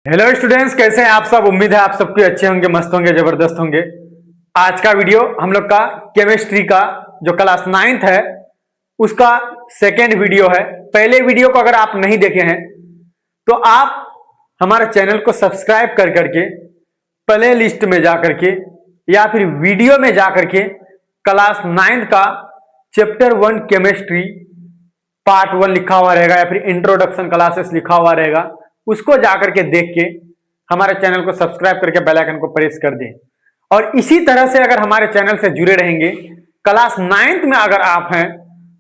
Hello students, कैसे हैं आप सब। उम्मीद है आप सबके अच्छे होंगे, मस्त होंगे, जबरदस्त होंगे। आज का वीडियो हम लोग का केमिस्ट्री का जो क्लास 9th है उसका सेकेंड वीडियो है। पहले वीडियो को अगर आप नहीं देखे हैं तो आप हमारे चैनल को सब्सक्राइब कर करके प्ले लिस्ट में जा करके या फिर वीडियो में जा करके क्लास 9th का चैप्टर 1 केमिस्ट्री पार्ट 1 लिखा हुआ रहेगा या फिर इंट्रोडक्शन क्लासेस लिखा हुआ रहेगा, उसको जाकर के देख के हमारे चैनल को सब्सक्राइब करके बेल आइकन को प्रेस कर दें। और इसी तरह से अगर हमारे चैनल से जुड़े रहेंगे, क्लास 9th में अगर आप हैं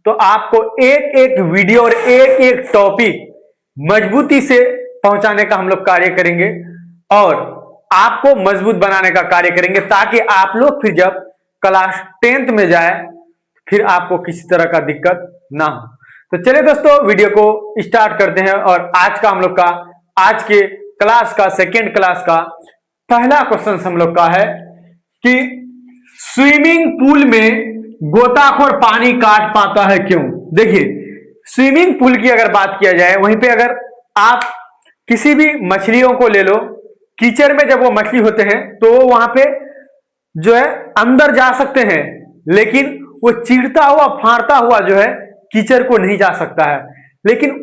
तो आपको एक एक वीडियो और एक एक टॉपिक मजबूती से पहुंचाने का हम लोग कार्य करेंगे और आपको मजबूत बनाने का कार्य करेंगे, ताकि आप लोग फिर जब क्लास 10th में जाए फिर आपको किसी तरह का दिक्कत ना हो। तो चलिए दोस्तों, वीडियो को स्टार्ट करते हैं। और आज का हम लोग का आज के क्लास का सेकेंड क्लास का पहला क्वेश्चन हम लोग का है कि स्विमिंग पूल में गोताखोर पानी काट पाता है क्यों। देखिए, स्विमिंग पूल की अगर बात किया जाए, वहीं पे अगर आप किसी भी मछलियों को ले लो, कीचड़ में जब वो मछली होते हैं तो वहां पे जो है अंदर जा सकते हैं, लेकिन वो चीरता हुआ फाड़ता हुआ जो है कीचड़ को नहीं जा सकता है। लेकिन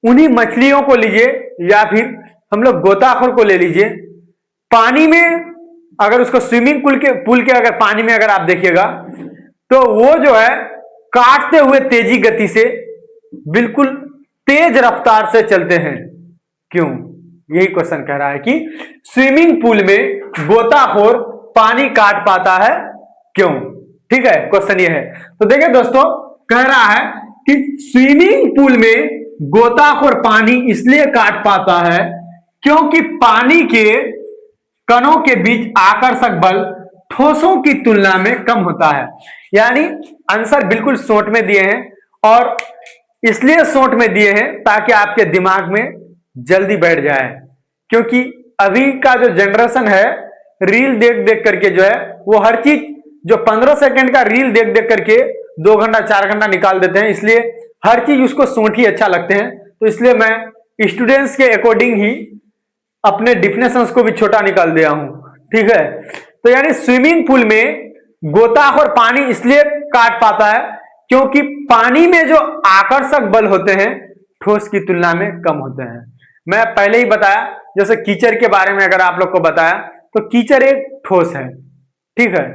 उन्हीं मछलियों को लीजिए या फिर हम लोग गोताखोर को ले लीजिए, पानी में अगर उसको स्विमिंग पूल के अगर पानी में अगर आप देखिएगा तो वो जो है काटते हुए तेजी गति से बिल्कुल तेज रफ्तार से चलते हैं। क्यों? यही क्वेश्चन कह रहा है कि स्विमिंग पूल में गोताखोर पानी काट पाता है क्यों। ठीक है, क्वेश्चन ये है। तो देखिए दोस्तों, कह रहा है कि स्विमिंग पूल में गोताखोर पानी इसलिए काट पाता है क्योंकि पानी के कणों के बीच आकर्षक बल ठोसों की तुलना में कम होता है। यानी आंसर बिल्कुल शॉर्ट में दिए हैं, और इसलिए शॉर्ट में दिए हैं ताकि आपके दिमाग में जल्दी बैठ जाए। क्योंकि अभी का जो जनरेशन है, रील देख देख करके जो है वो हर चीज जो 15 सेकंड का रील देख देख करके 2 घंटा 4 घंटा निकाल देते हैं, इसलिए हर चीज उसको शॉर्ट ही अच्छा लगते हैं। तो इसलिए मैं स्टूडेंट्स के अकॉर्डिंग ही अपने डिफिनेशंस को भी छोटा निकाल दिया हूं। ठीक है, तो यानी स्विमिंग पूल में गोताखोर पानी इसलिए काट पाता है क्योंकि पानी में जो आकर्षक बल होते हैं ठोस की तुलना में कम होते हैं। मैं पहले ही बताया, जैसे कीचड़ के बारे में अगर आप लोग को बताया, तो कीचड़ एक ठोस है। ठीक है,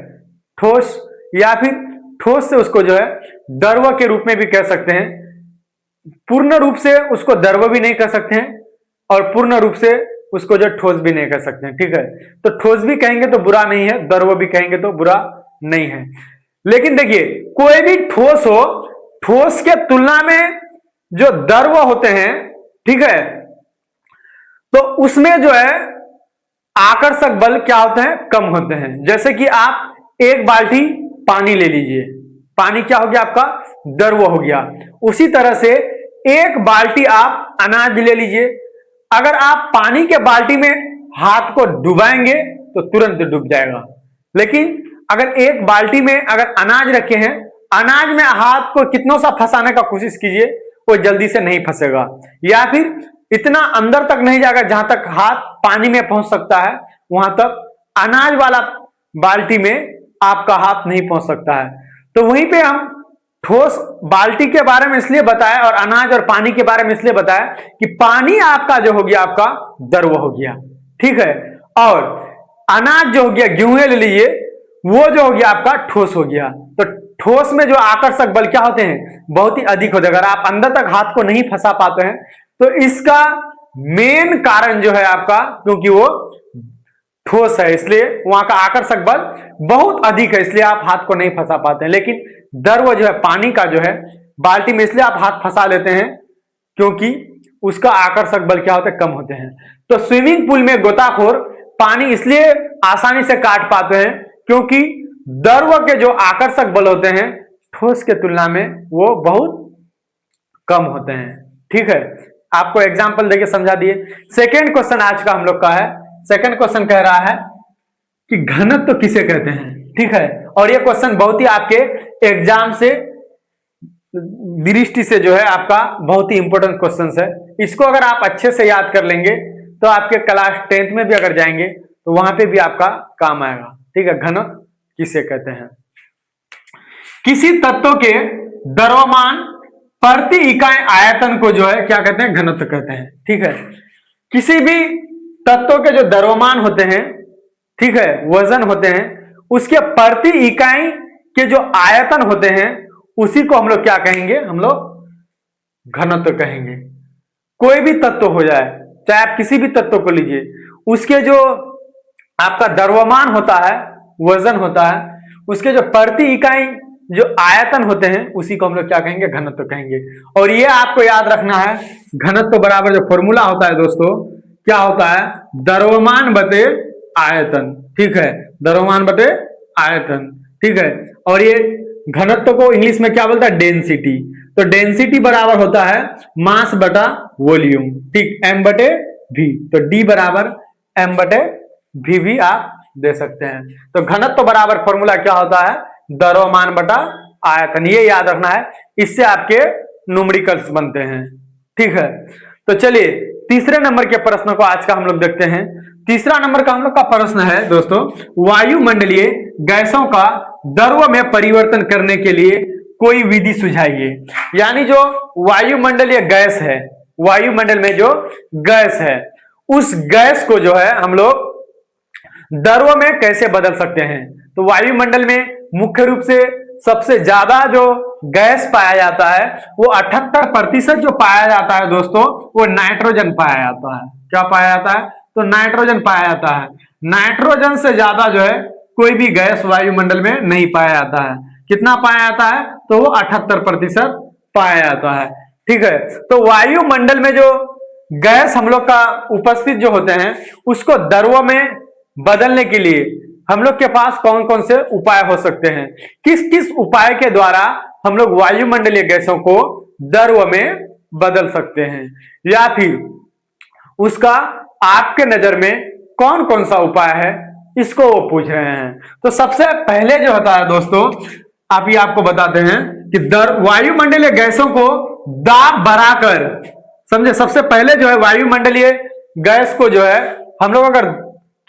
ठोस या फिर ठोस से उसको जो है द्रव के रूप में भी कह सकते हैं। पूर्ण रूप से उसको द्रव भी नहीं कह सकते हैं और पूर्ण रूप से उसको जो ठोस भी नहीं कह सकते हैं। ठीक है, तो ठोस भी कहेंगे तो बुरा नहीं है, द्रव भी कहेंगे तो बुरा नहीं है। लेकिन देखिए, कोई भी ठोस हो, ठोस के तुलना में जो द्रव होते हैं, ठीक है, तो उसमें जो है आकर्षक बल क्या होते हैं, कम होते हैं। जैसे कि आप एक बाल्टी पानी ले लीजिए, पानी क्या हो गया आपका, द्रव हो गया। उसी तरह से एक बाल्टी आप अनाज ले लीजिए, अगर आप पानी के बाल्टी में हाथ को डुबाएंगे तो तुरंत डूब जाएगा। लेकिन अगर एक बाल्टी में अगर अनाज रखे हैं, अनाज में हाथ को कितनों सा फंसाने का कोशिश कीजिए, वो जल्दी से नहीं फंसेगा, या फिर इतना अंदर तक नहीं जाएगा जहां तक हाथ पानी में पहुंच सकता है, वहां तक अनाज वाला बाल्टी में आपका हाथ नहीं पहुंच सकता है। तो वहीं पे हम ठोस बाल्टी के बारे में इसलिए बताया और अनाज और पानी के बारे में इसलिए बताया कि पानी आपका जो हो गया आपका द्रव हो गया। ठीक है, और अनाज जो हो गया, गेहूं ले लीजिए, वो जो हो गया आपका ठोस हो गया। तो ठोस में जो आकर्षक बल क्या होते हैं, बहुत ही अधिक होते हैं। अगर आप अंदर तक हाथ को नहीं फंसा पाते हैं तो इसका मेन कारण जो है आपका, क्योंकि वो ठोस है इसलिए वहां का आकर्षक बल बहुत अधिक है, इसलिए आप हाथ को नहीं फंसा पाते हैं। लेकिन द्रव जो है पानी का जो है बाल्टी में, इसलिए आप हाथ फंसा लेते हैं क्योंकि उसका आकर्षक बल क्या होते हैं, कम होते हैं। तो स्विमिंग पूल में गोताखोर पानी इसलिए आसानी से काट पाते हैं क्योंकि द्रव के जो आकर्षक बल होते हैं ठोस के तुलना में वो बहुत कम होते हैं। ठीक है, आपको एग्जाम्पल देके समझा दिए। सेकेंड क्वेश्चन आज का हम लोग का है। सेकंड क्वेश्चन कह रहा है कि घनत्व किसे कहते हैं। ठीक है, और ये क्वेश्चन बहुत ही आपके एग्जाम से दृष्टि से जो है आपका बहुत ही इंपॉर्टेंट क्वेश्चन है। इसको अगर आप अच्छे से याद कर लेंगे तो आपके क्लास 10th में भी अगर जाएंगे तो वहां पे भी आपका काम आएगा। ठीक है, घनत्व किसे कहते हैं? किसी तत्व के द्रव्यमान प्रति इकाई आयतन को जो है क्या कहते हैं? घनत्व कहते हैं। ठीक है, किसी भी तत्व के जो द्रव्यमान होते हैं, ठीक है, वजन होते हैं, उसके प्रति इकाई के जो आयतन होते हैं उसी को हम लोग क्या कहेंगे? हम लोग घनत्व कहेंगे। कोई भी तत्व हो जाए, चाहे आप किसी भी तत्व को लीजिए, उसके जो आपका द्रव्यमान होता है, वजन होता है, उसके जो प्रति इकाई जो आयतन होते हैं उसी को हम लोग क्या कहेंगे? घनत्व कहेंगे। और ये आपको याद रखना है, घनत्व बराबर जो फॉर्मूला होता है दोस्तों, क्या होता है? द्रव्यमान बटे आयतन। ठीक है, द्रव्यमान बटे आयतन। ठीक है, और ये घनत्व को इंग्लिश में क्या बोलता है? डेंसिटी। तो डेंसिटी बराबर होता है मास बटा वॉल्यूम। ठीक, एम बटे वी। तो डी बराबर एम बटे वी भी आप दे सकते हैं। तो घनत्व बराबर फॉर्मूला क्या होता है? द्रव्यमान बटा आयतन। ये याद रखना है, इससे आपके न्यूमेरिकल्स बनते हैं। ठीक है, तो चलिए तीसरे नंबर के प्रश्न को आज का हम लोग देखते हैं। तीसरा नंबर का हम लोग का प्रश्न है दोस्तों, वायुमंडलीय गैसों का द्रव्य में परिवर्तन करने के लिए कोई विधि सुझाइए। यानी जो वायुमंडलीय गैस है, वायुमंडल में जो गैस है, उस गैस को जो है हम लोग द्रव्य में कैसे बदल सकते हैं? तो वायुमंडल में मुख्य रूप से सबसे ज्यादा जो गैस पाया जाता है वो 78% जो पाया जाता है दोस्तों, वो नाइट्रोजन पाया जाता है। क्या पाया जाता है? तो नाइट्रोजन पाया जाता है। नाइट्रोजन से ज्यादा जो है कोई भी गैस वायुमंडल में नहीं पाया जाता है। कितना पाया जाता है? तो वो 78% पाया जाता है। ठीक है, तो वायुमंडल में जो गैस हम लोग का उपस्थित जो होते हैं उसको द्रव्य में बदलने के लिए हम लोग के पास कौन कौन से उपाय हो सकते हैं? किस किस उपाय के द्वारा हम लोग वायुमंडलीय गैसों को द्रव्य में बदल सकते हैं, या फिर उसका आपके नजर में कौन कौन सा उपाय है, इसको वो पूछ रहे हैं। तो सबसे पहले जो होता है दोस्तों, आप ही आपको बताते हैं कि वायुमंडलीय गैसों को दाब बढ़ाकर, समझे, सबसे पहले जो है वायुमंडलीय गैस को जो है हम लोग अगर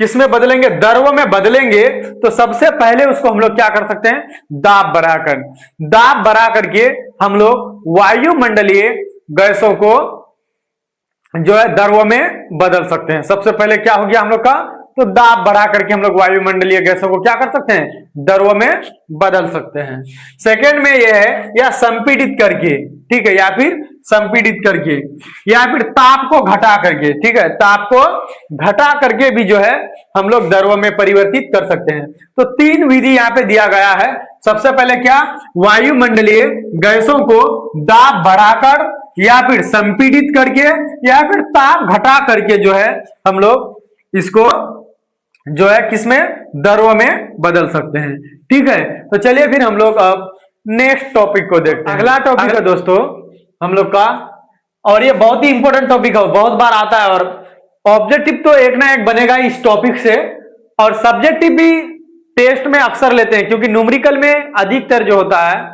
किसमें बदलेंगे? द्रव्य में बदलेंगे। तो सबसे पहले उसको हम लोग क्या कर सकते हैं? दाब बढ़ाकर। दाब बढ़ा करके हम लोग वायुमंडलीय गैसों को जो है द्रव्य में बदल सकते हैं। सबसे पहले क्या हो गया हम लोग का? तो दाब बढ़ा करके हम लोग वायुमंडलीय गैसों को क्या कर सकते हैं? द्रव्य में बदल सकते हैं। सेकेंड में यह है, या संपीड़ित करके, ठीक है, या फिर संपीड़ित करके, या फिर ताप को घटा करके। ठीक है, ताप को घटा करके भी जो है हम लोग द्रव्य में परिवर्तित कर सकते हैं। तो तीन विधि यहाँ पे दिया गया है। सबसे पहले क्या? वायुमंडलीय गैसों को दाब बढ़ाकर, या फिर संपीड़ित करके, या फिर ताप घटा करके जो है हम लोग इसको जो है किसमें? द्रव्य में बदल सकते हैं। ठीक है, तो चलिए फिर हम लोग अब नेक्स्ट टॉपिक को देखते हैं। अगला टॉपिक है दोस्तों हम लोग का, और ये बहुत ही इंपॉर्टेंट टॉपिक है, बहुत बार आता है, और ऑब्जेक्टिव तो एक ना एक बनेगा इस टॉपिक से, और सब्जेक्टिव भी टेस्ट में अक्सर लेते हैं, क्योंकि न्यूमेरिकल में अधिकतर जो होता है,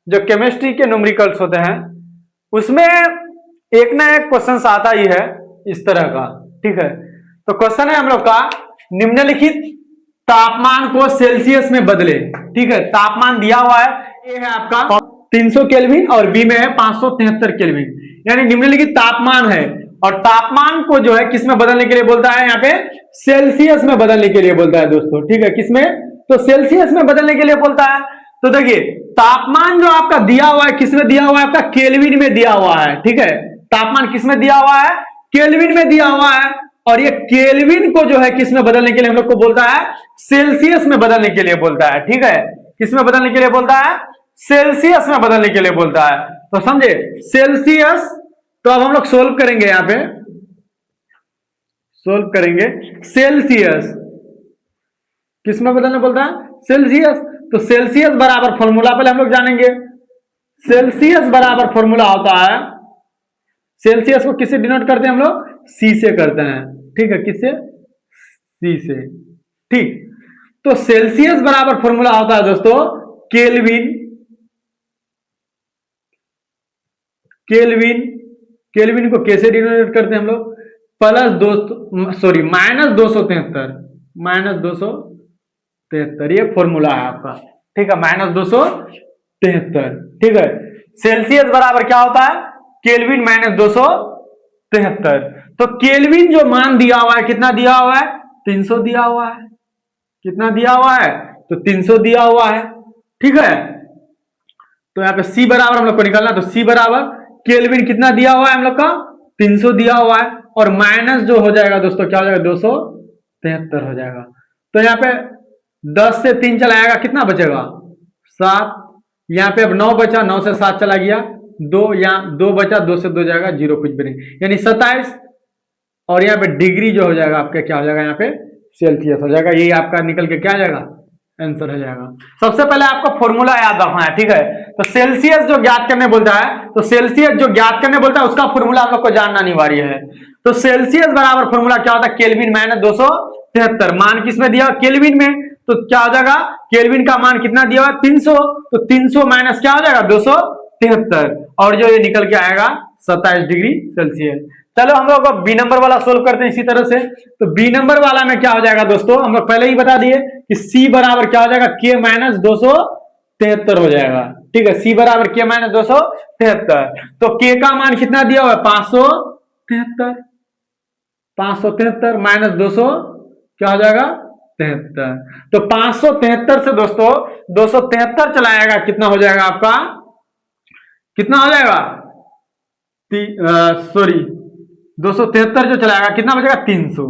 जो केमिस्ट्री के न्यूमेरिकल्स होते हैं, उसमें एक ना एक क्वेश्चन आता ही है इस तरह का। ठीक है, तो क्वेश्चन है हम लोग का, निम्नलिखित तापमान को सेल्सियस में बदले। ठीक है, तापमान दिया हुआ है, ये है आपका 300 केल्विन और बी में है 573 केल्विन, यानी निम्नलिखित तापमान है, और तापमान को जो है किसमें बदलने के लिए बोलता है? यहाँ पे सेल्सियस में बदलने के लिए बोलता है दोस्तों। ठीक है, किसमें? तो सेल्सियस में बदलने के लिए बोलता है। तो देखिए तापमान जो आपका दिया हुआ है, किसमें दिया हुआ है? आपका केल्विन में दिया हुआ है। ठीक है, तापमान किसमें दिया हुआ है? केल्विन में दिया हुआ है, और ये केल्विन को जो है किसमें बदलने के लिए हम लोग को बोलता है? सेल्सियस में बदलने के लिए बोलता है। ठीक है, किसमें बदलने के लिए बोलता है? सेल्सियस में बदलने के लिए बोलता है। तो समझे, सेल्सियस। तो अब हम लोग सोल्व करेंगे, यहां पे सोल्व करेंगे। सेल्सियस किसमें बदलने बोलता है? सेल्सियस। तो सेल्सियस बराबर फॉर्मूला पहले हम लोग जानेंगे। सेल्सियस बराबर फॉर्मूला होता है, सेल्सियस को किससे डिनोट करते हैं हम लोग? सी से करते हैं। ठीक है, किससे? सी से। ठीक, तो सेल्सियस बराबर फॉर्मूला होता है दोस्तों केल्विन। केल्विन, केल्विन को कैसे डिनोट करते हैं हम लोग? प्लस -273, ये फॉर्मूला है आपका। ठीक है, -273। ठीक है, सेल्सियस बराबर क्या होता है, केल्विन -273। तो केल्विन जो मान दिया हुआ है, कितना दिया हुआ है, 300 दिया हुआ है। कितना दिया हुआ है, तो 300 दिया हुआ है। ठीक है, तो यहाँ पे सी बराबर हम लोग को निकालना, तो सी बराबर केल्विन कितना दिया हुआ है हम लोग का, 300 दिया हुआ है, और माइनस जो हो जाएगा दोस्तों क्या हो जाएगा, 273 हो जाएगा। तो यहाँ पे 10 से 3 चलाएगा, कितना बचेगा, 7। यहाँ पे अब 9 बचा, 9 से 7 चला गया, 2, यहाँ 2 बचा, 2 से 2 जाएगा, 0 कुछ भी नहीं, यानी 27। और यहाँ पे डिग्री जो हो जाएगा आपके क्या हो जाएगा, यहाँ पे सेल्सियस हो जाएगा। यही आपका निकल के क्या आ जाएगा, आंसर हो जाएगा। सबसे पहले आपको फॉर्मूला याद रखना है। ठीक है, तो सेल्सियस जो ज्ञात करने बोलता है, तो सेल्सियस जो ज्ञात करने बोलता है उसका फॉर्मूला आप लोग को जानना अनिवार्य है। तो सेल्सियस बराबर फॉर्मूला क्या होता है, केल्विन -273। मान किसमें दिया, केल्विन में, तो क्या हो जाएगा, केल्विन का मान कितना दिया हुआ, 300, तो 300 माइनस क्या हो जाएगा, 273, और जो ये निकल के आएगा 27 डिग्री सेल्सियस। चलो हम लोग बी नंबर वाला सोल्व करते हैं इसी तरह से। तो बी नंबर वाला में क्या हो जाएगा दोस्तों, हम लोग पहले ही बता दिए कि सी बराबर क्या हो जाएगा, के -273 हो जाएगा। ठीक है, सी बराबर के -273। तो के का मान कितना दिया हुआ है, 573, 573 माइनस 200 क्या हो जाएगा, 73। तो 573 से दोस्तों 273 चलाएगा, कितना हो जाएगा आपका, कितना हो जाएगा, सॉरी 273 जो चलाएगा कितना बचेगा, 300।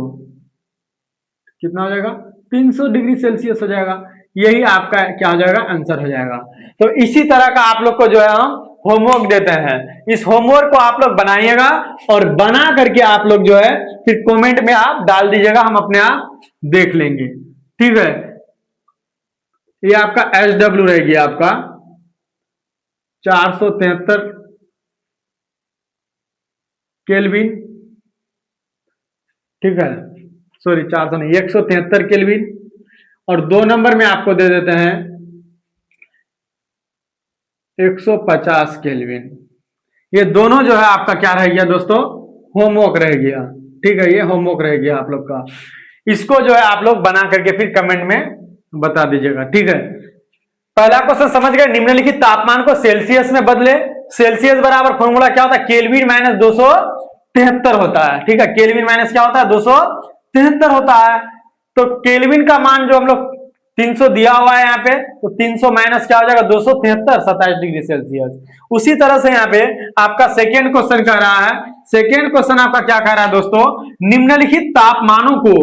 कितना हो जाएगा, 300 डिग्री सेल्सियस हो जाएगा। यही आपका क्या हो जाएगा, आंसर हो जाएगा। तो इसी तरह का आप लोग को जो है हम होमवर्क देते हैं, इस होमवर्क को आप लोग बनाइएगा, और बना करके आप लोग जो है फिर कमेंट में आप डाल दीजिएगा, हम अपने आप देख लेंगे। ठीक है, ये आपका SW रहेगी, आपका 473 केल्विन। ठीक है, सॉरी 400 नहीं, 173 केल्विन, और 2 नंबर में आपको दे देते हैं 150 केल्विन। ये दोनों जो है आपका क्या रह गया दोस्तों, होमवर्क रह गया। ठीक है, ये होमवर्क रह गया आप लोग का, इसको जो है आप लोग बना करके फिर कमेंट में बता दीजिएगा। ठीक है, पहला क्वेश्चन समझ गए, निम्नलिखित तापमान को सेल्सियस में बदले। सेल्सियस बराबर फॉर्मूला क्या होता है, केल्विन -273 होता है। ठीक है, केल्विन माइनस क्या होता है, 273 होता है। तो केल्विन का मान जो हम लोग 300 दिया हुआ है यहाँ पे, तो 300 माइनस क्या हो जाएगा, 273, 27 डिग्री सेल्सियस। उसी तरह से यहाँ पे आपका सेकेंड क्वेश्चन कह रहा है, सेकेंड क्वेश्चन आपका क्या कह रहा है दोस्तों, निम्नलिखित तापमानों को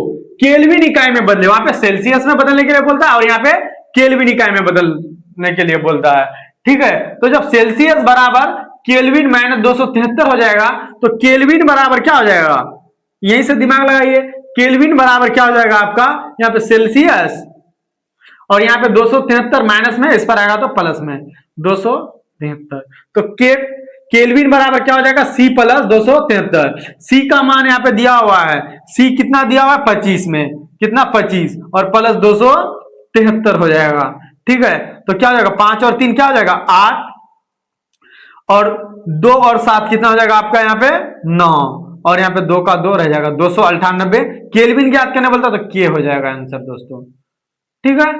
केल्विन इकाई में बदले। वहां पे सेल्सियस में बदलने के लिए बोलता है, और यहाँ पे केल्विन इकाई में बदलने के लिए बोलता है। ठीक है, तो जब सेल्सियस बराबर केल्विन -273 हो जाएगा, तो केल्विन बराबर क्या हो जाएगा, यहीं से दिमाग लगाइए, केल्विन बराबर क्या हो जाएगा आपका, यहाँ पे सेल्सियस, और यहाँ पे 273 माइनस में, इस पर आएगा तो प्लस में 273। तो केल्विन बराबर क्या हो जाएगा, C + 273। C का मान यहाँ पे दिया हुआ है, C कितना दिया हुआ है, 25 में, कितना 25, और प्लस 273 हो जाएगा। ठीक है, तो क्या हो जाएगा, 5 और 3 क्या हो जाएगा, 8, और 2 और 7 कितना हो जाएगा आपका यहाँ पे, 9, और यहाँ पे 2 का 2 रह जाएगा, 298 केल्विन ज्ञात करने बोलता तो के हो जाएगा आंसर दोस्तों। ठीक है,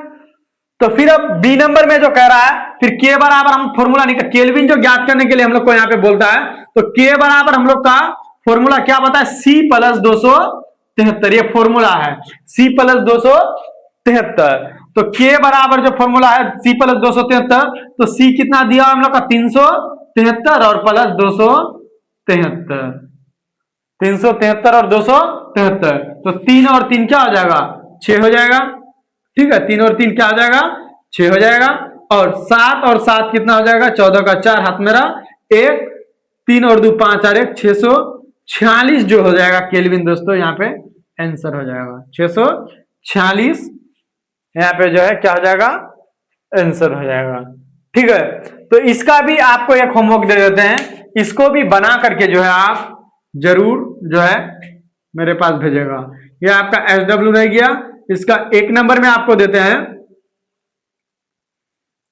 तो फिर अब बी नंबर में जो कह रहा है, फिर के बराबर हम फॉर्मूला निकाल, केल्विन जो ज्ञात करने के लिए हम लोग को यहाँ पे बोलता है, तो के बराबर हम लोग का फॉर्मूला क्या बताया, C + 273, ये फॉर्मूला है, C + 273। तो के बराबर जो फॉर्मूला है C + 273, तो C कितना दिया हम लोग का, 373, और प्लस 273, 373 और 273, तो 3 और 3 क्या हो जाएगा, 6 हो जाएगा। ठीक है, 3 और 3 क्या हो जाएगा, 6 हो जाएगा, और 7 और 7 कितना हो जाएगा, 14 का 4 हाथ मेरा 1, 3 और 2 5 और 1 646 जो हो जाएगा केल्विन दोस्तों, यहाँ पे आंसर हो जाएगा 646, यहाँ पे जो है क्या हो जाएगा, आंसर हो जाएगा। ठीक है, तो इसका भी आपको एक होमवर्क दे देते हैं, इसको भी बना करके जो है आप जरूर जो है मेरे पास भेजेगा। ये आपका SW रह गया, इसका 1 नंबर में आपको देते हैं,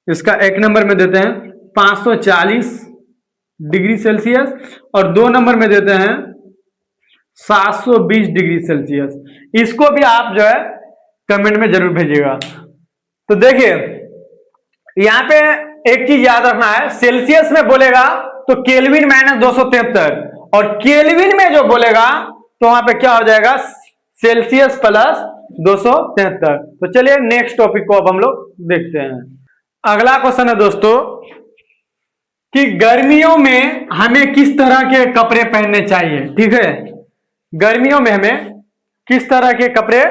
इसका 1 नंबर में देते हैं 540 डिग्री सेल्सियस, और 2 नंबर में देते हैं 720 डिग्री सेल्सियस। इसको भी आप जो है कमेंट में जरूर भेजिएगा। तो देखिए यहां पे एक चीज याद रखना है, सेल्सियस में बोलेगा तो केल्विन माइनस 273, और केल्विन में जो बोलेगा तो वहां पे क्या हो जाएगा, सेल्सियस प्लस 273। तो चलिए नेक्स्ट टॉपिक को अब हम लोग देखते हैं। अगला क्वेश्चन है दोस्तों कि गर्मियों में हमें किस तरह के कपड़े पहनने चाहिए। ठीक है, गर्मियों में हमें किस तरह के कपड़े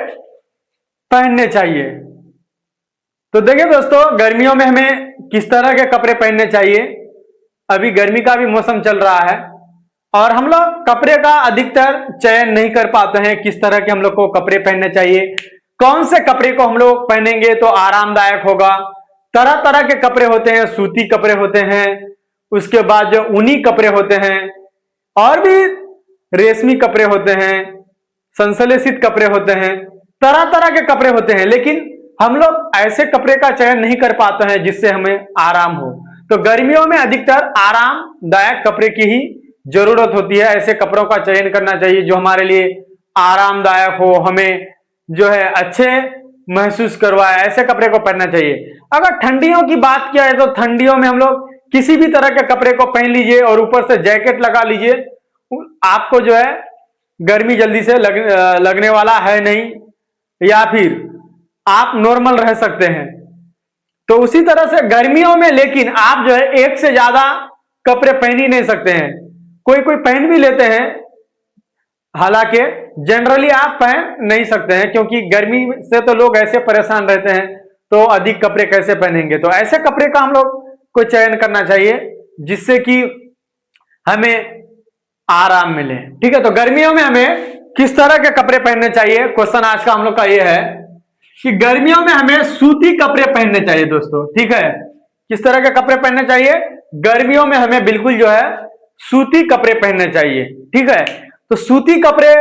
पहनने चाहिए। तो देखिए दोस्तों गर्मियों में हमें किस तरह के कपड़े पहनने चाहिए, अभी गर्मी का भी मौसम चल रहा है और हम लोग कपड़े का अधिकतर चयन नहीं कर पाते हैं, किस तरह के हम लोग को कपड़े पहनने चाहिए, कौन से कपड़े को हम लोग पहनेंगे तो आरामदायक होगा। तरह तरह के कपड़े होते हैं, सूती कपड़े होते हैं, उसके बाद जो ऊनी कपड़े होते हैं, और भी रेशमी कपड़े होते हैं, संश्लेषित कपड़े होते हैं, तरह तरह के कपड़े होते हैं, लेकिन हम लोग ऐसे कपड़े का चयन नहीं कर पाते हैं जिससे हमें आराम हो। तो गर्मियों में अधिकतर आरामदायक कपड़े की ही जरूरत होती है, ऐसे कपड़ों का चयन करना चाहिए जो हमारे लिए आरामदायक हो, हमें जो है अच्छे महसूस करवाए, ऐसे कपड़े को पहनना चाहिए। अगर ठंडियों की बात किया है तो ठंडियों में हम लोग किसी भी तरह के कपड़े को पहन लीजिए और ऊपर से जैकेट लगा लीजिए, आपको जो है गर्मी जल्दी से लगने वाला है नहीं, या फिर आप नॉर्मल रह सकते हैं। तो उसी तरह से गर्मियों में लेकिन आप जो है एक से ज्यादा कपड़े पहन ही नहीं सकते हैं, कोई कोई पहन भी लेते हैं, हालांकि जनरली आप पहन नहीं सकते हैं क्योंकि गर्मी से तो लोग ऐसे परेशान रहते हैं, तो अधिक कपड़े कैसे पहनेंगे। तो ऐसे कपड़े का हम लोग को चयन करना चाहिए जिससे कि हमें आराम मिले। ठीक है, तो गर्मियों में हमें किस तरह के कपड़े पहनने चाहिए, क्वेश्चन आज का हम लोग का ये है कि गर्मियों में हमें सूती कपड़े पहनने चाहिए दोस्तों। ठीक है, किस तरह के कपड़े पहनने चाहिए, गर्मियों में हमें बिल्कुल जो है सूती कपड़े पहनने चाहिए। ठीक है, तो सूती कपड़े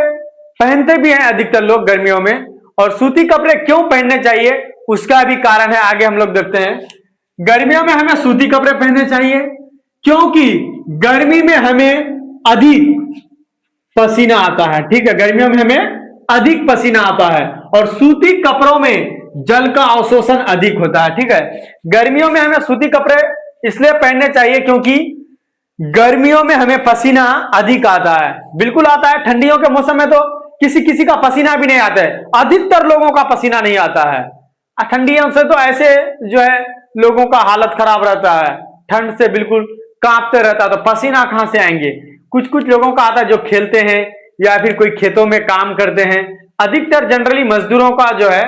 पहनते भी हैं अधिकतर लोग गर्मियों में, और सूती कपड़े क्यों पहनने चाहिए उसका भी कारण है, आगे हम लोग देखते हैं। गर्मियों में हमें सूती कपड़े पहनने चाहिए क्योंकि गर्मी में हमें अधिक पसीना आता है। ठीक है, गर्मियों में हमें अधिक पसीना आता है और सूती कपड़ों में जल का अवशोषण अधिक होता है। ठीक है, गर्मियों में हमें सूती कपड़े इसलिए पहनने चाहिए क्योंकि गर्मियों में हमें पसीना अधिक आता है, बिल्कुल आता है। ठंडियों के मौसम में तो किसी किसी का पसीना भी नहीं आता है, अधिकतर लोगों का पसीना नहीं आता है। ठंडियों से तो ऐसे जो है लोगों का हालत खराब रहता है, ठंड से बिल्कुल कांपते रहता है, तो पसीना कहां से आएंगे। कुछ कुछ लोगों का आता है जो खेलते हैं या फिर कोई खेतों में काम करते हैं, अधिकतर जनरली मजदूरों का जो है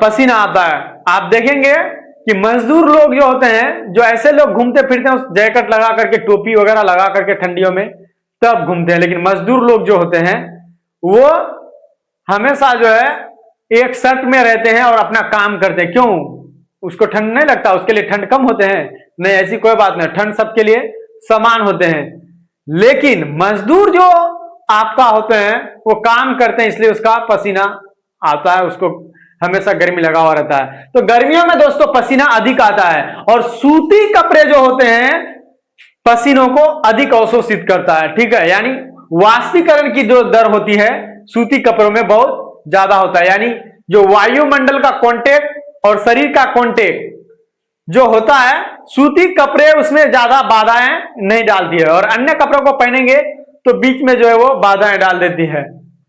पसीना आता है। आप देखेंगे कि मजदूर लोग जो होते हैं, जो ऐसे लोग घूमते फिरते हैं जैकेट लगा करके, टोपी वगैरह लगा करके ठंडियों में तब घूमते हैं, लेकिन मजदूर लोग जो होते हैं वो हमेशा जो है एक शर्ट में रहते हैं और अपना काम करते हैं। क्यों, उसको ठंड नहीं लगता, उसके लिए ठंड कम होते हैं? नहीं, ऐसी कोई बात नहीं, ठंड सबके लिए समान होते हैं। लेकिन मजदूर जो आपका होते हैं वो काम करते हैं, इसलिए उसका पसीना आता है, उसको हमेशा गर्मी लगा हुआ रहता है। तो गर्मियों में दोस्तों पसीना अधिक आता है, और सूती कपड़े जो होते हैं पसीनों को अधिक अवशोषित करता है। ठीक है, यानी वाष्पीकरण की जो दर होती है सूती कपड़ों में बहुत ज्यादा होता है, यानी जो वायुमंडल का कांटेक्ट और शरीर का कांटेक्ट जो होता है सूती कपड़े उसमें ज्यादा बाधाएं नहीं डालती है, और अन्य कपड़ों को पहनेंगे तो बीच में जो है वो बाधाएं डाल देती है।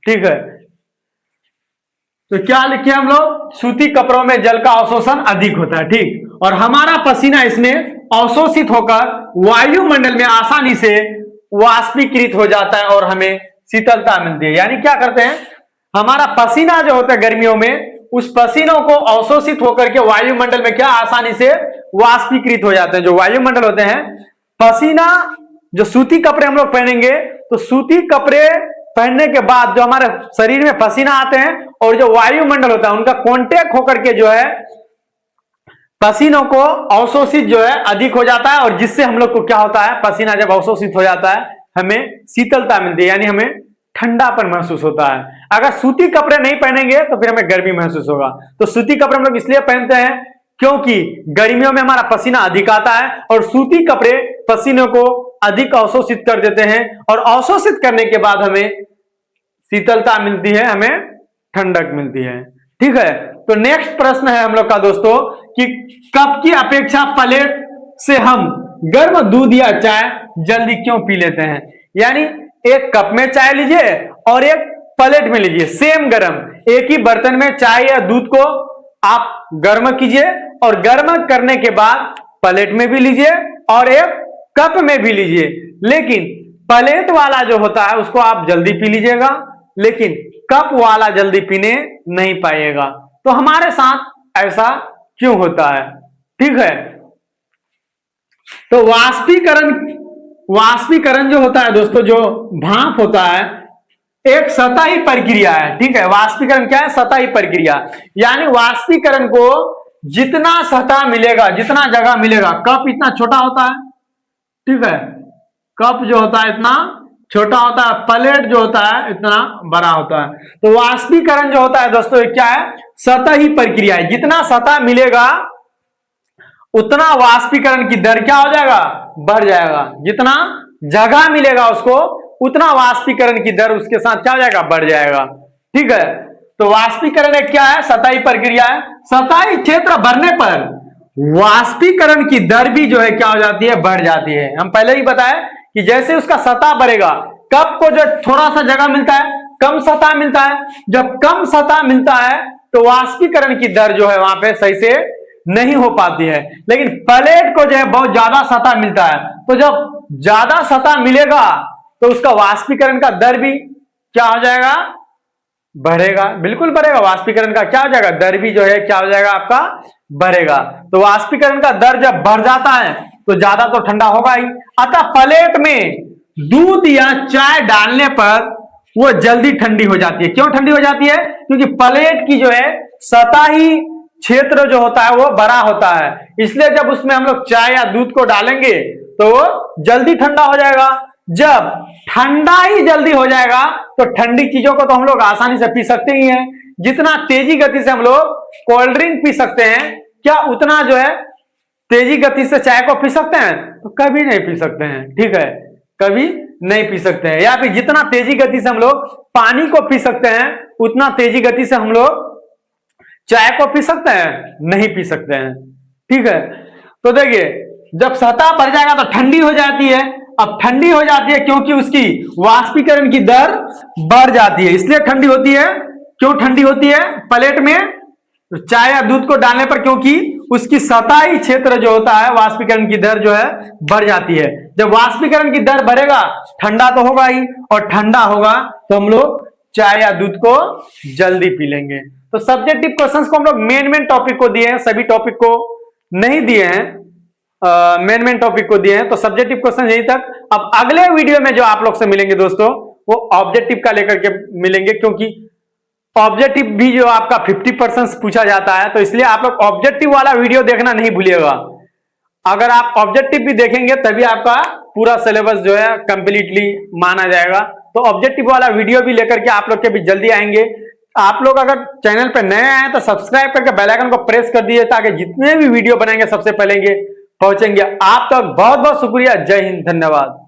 ठीक है, तो क्या लिखे हम लोग, सूती कपड़ों में जल का अवशोषण अधिक होता है। ठीक, और हमारा पसीना इसमें अवशोषित होकर वायुमंडल में आसानी से वाष्पीकृत हो जाता है और हमें शीतलता मिलती है। यानी क्या करते हैं, हमारा पसीना जो होता है गर्मियों में, उस पसीनों को अवशोषित होकर के वायुमंडल में क्या आसानी से वाष्पीकृत हो जाते हैं। जो वायुमंडल होते हैं, पसीना जो सूती कपड़े हम लोग पहनेंगे तो सूती कपड़े पहनने के बाद जो हमारे शरीर में पसीना आते हैं और जो वायुमंडल होता है उनका कांटेक्ट होकर के जो है पसीनों को अवशोषित जो है अधिक हो जाता है, और जिससे हम लोग को क्या होता है, पसीना जब अवशोषित हो जाता है हमें शीतलता मिलती है, यानी हमें ठंडापन महसूस होता है। अगर सूती कपड़े नहीं पहनेंगे तो फिर हमें गर्मी महसूस होगा। तो सूती कपड़े हम लोग इसलिए पहनते हैं क्योंकि गर्मियों में हमारा पसीना अधिक आता है और सूती कपड़े पसीने को अधिक अवशोषित कर देते हैं और अवशोषित करने के बाद हमें शीतलता मिलती है, हमें ठंडक मिलती है। ठीक है, तो नेक्स्ट प्रश्न है हम लोग का दोस्तों कि कप की अपेक्षा प्लेट से हम गर्म दूध या चाय जल्दी क्यों पी लेते हैं। यानी एक कप में चाय लीजिए और एक प्लेट में लीजिए, सेम गर्म, एक ही बर्तन में चाय या दूध को आप गर्म कीजिए और गर्म करने के बाद प्लेट में भी लीजिए और एक कप में भी लीजिए, लेकिन प्लेट वाला जो होता है उसको आप जल्दी पी लीजिएगा, लेकिन कप वाला जल्दी पीने नहीं पाइएगा। तो हमारे साथ ऐसा क्यों होता है। ठीक है, तो वाष्पीकरण जो होता है दोस्तों, जो भाप होता है, एक सतही प्रक्रिया है। ठीक है, वाष्पीकरण क्या है, सतही प्रक्रिया। यानी वाष्पीकरण को जितना सतह मिलेगा, जितना जगह मिलेगा, कप इतना छोटा होता है, ठीक है, कप जो होता है इतना छोटा होता है, प्लेट जो होता है इतना बड़ा होता है। तो वाष्पीकरण जो होता है दोस्तों क्या है, सतही प्रक्रिया है। जितना सतह मिलेगा उतना वाष्पीकरण की दर क्या हो जाएगा, बढ़ जाएगा। जितना जगह मिलेगा उसको उतना वाष्पीकरण की दर उसके साथ क्या हो जाएगा, बढ़ जाएगा। ठीक है, तो वाष्पीकरण एक क्या है, सतही प्रक्रिया है। सतही क्षेत्र बढ़ने पर वाष्पीकरण की दर भी जो है क्या हो जाती है, बढ़ जाती है। हम पहले ही बताए कि जैसे उसका सतह बढ़ेगा, कप को जो थोड़ा सा जगह मिलता है, कम सतह मिलता है, जब कम सतह मिलता है तो वाष्पीकरण की दर जो है वहां पे सही से नहीं हो पाती है। लेकिन प्लेट को जो है बहुत ज्यादा सतह मिलता है, तो जब ज्यादा सतह मिलेगा तो उसका वाष्पीकरण का दर भी क्या हो जाएगा, बढ़ेगा, बिल्कुल बढ़ेगा। वाष्पीकरण का क्या हो जाएगा, दर भी जो है क्या हो जाएगा, आपका बढ़ेगा। तो वाष्पीकरण का दर जब बढ़ जाता है तो ज्यादा तो ठंडा होगा ही। अतः प्लेट में दूध या चाय डालने पर वो जल्दी ठंडी हो जाती है। क्यों ठंडी हो जाती है, क्योंकि प्लेट की जो है सतही क्षेत्र जो होता है वो बड़ा होता है, इसलिए जब उसमें हम लोग चाय या दूध को डालेंगे तो वो जल्दी ठंडा हो जाएगा। जब ठंडा ही जल्दी हो जाएगा तो ठंडी चीजों को तो हम लोग आसानी से पी सकते ही हैं। जितना तेजी गति से हम लोग कोल्ड ड्रिंक पी सकते हैं, क्या उतना जो है तेजी गति से चाय को पी सकते हैं, तो कभी नहीं पी सकते हैं। ठीक है, कभी नहीं पी सकते हैं। या फिर जितना तेजी गति से हम लोग पानी को पी सकते हैं उतना तेजी गति से हम लोग चाय को पी सकते हैं, नहीं पी सकते हैं। ठीक है, तो देखिए जब सतह बढ़ जाएगा तो ठंडी हो जाती है। अब ठंडी हो जाती है क्योंकि उसकी वाष्पीकरण की दर बढ़ जाती है, इसलिए ठंडी होती है। क्यों ठंडी होती है प्लेट में चाय या दूध को डालने पर, क्योंकि उसकी सतही क्षेत्र जो होता है वाष्पीकरण की दर जो है बढ़ जाती है। जब वाष्पीकरण की दर बढ़ेगा ठंडा तो होगा ही, और ठंडा होगा तो हम लोग चाय या दूध को जल्दी पी लेंगे। तो सब्जेक्टिव क्वेश्चंस को हम लोग मेन टॉपिक को दिए हैं, सभी टॉपिक को नहीं दिए हैं, मेन टॉपिक को दिए हैं। तो सब्जेक्टिव क्वेश्चन यही तक। अब अगले वीडियो में जो आप लोग से मिलेंगे दोस्तों वो ऑब्जेक्टिव का लेकर के मिलेंगे, क्योंकि ऑब्जेक्टिव भी जो आपका 50% पूछा जाता है, तो इसलिए आप लोग ऑब्जेक्टिव वाला वीडियो देखना नहीं भूलिएगा। अगर आप ऑब्जेक्टिव भी देखेंगे तभी आपका पूरा सिलेबस जो है कंप्लीटली माना जाएगा। तो ऑब्जेक्टिव वाला वीडियो भी लेकर के आप लोग के भी जल्दी आएंगे। आप लोग अगर चैनल पर नए आए तो सब्सक्राइब करके बेल आइकन को प्रेस कर दीजिए, ताकि जितने भी वीडियो बनाएंगे सबसे पहले पहुंचेंगे आप तक। बहुत बहुत शुक्रिया, जय हिंद, धन्यवाद।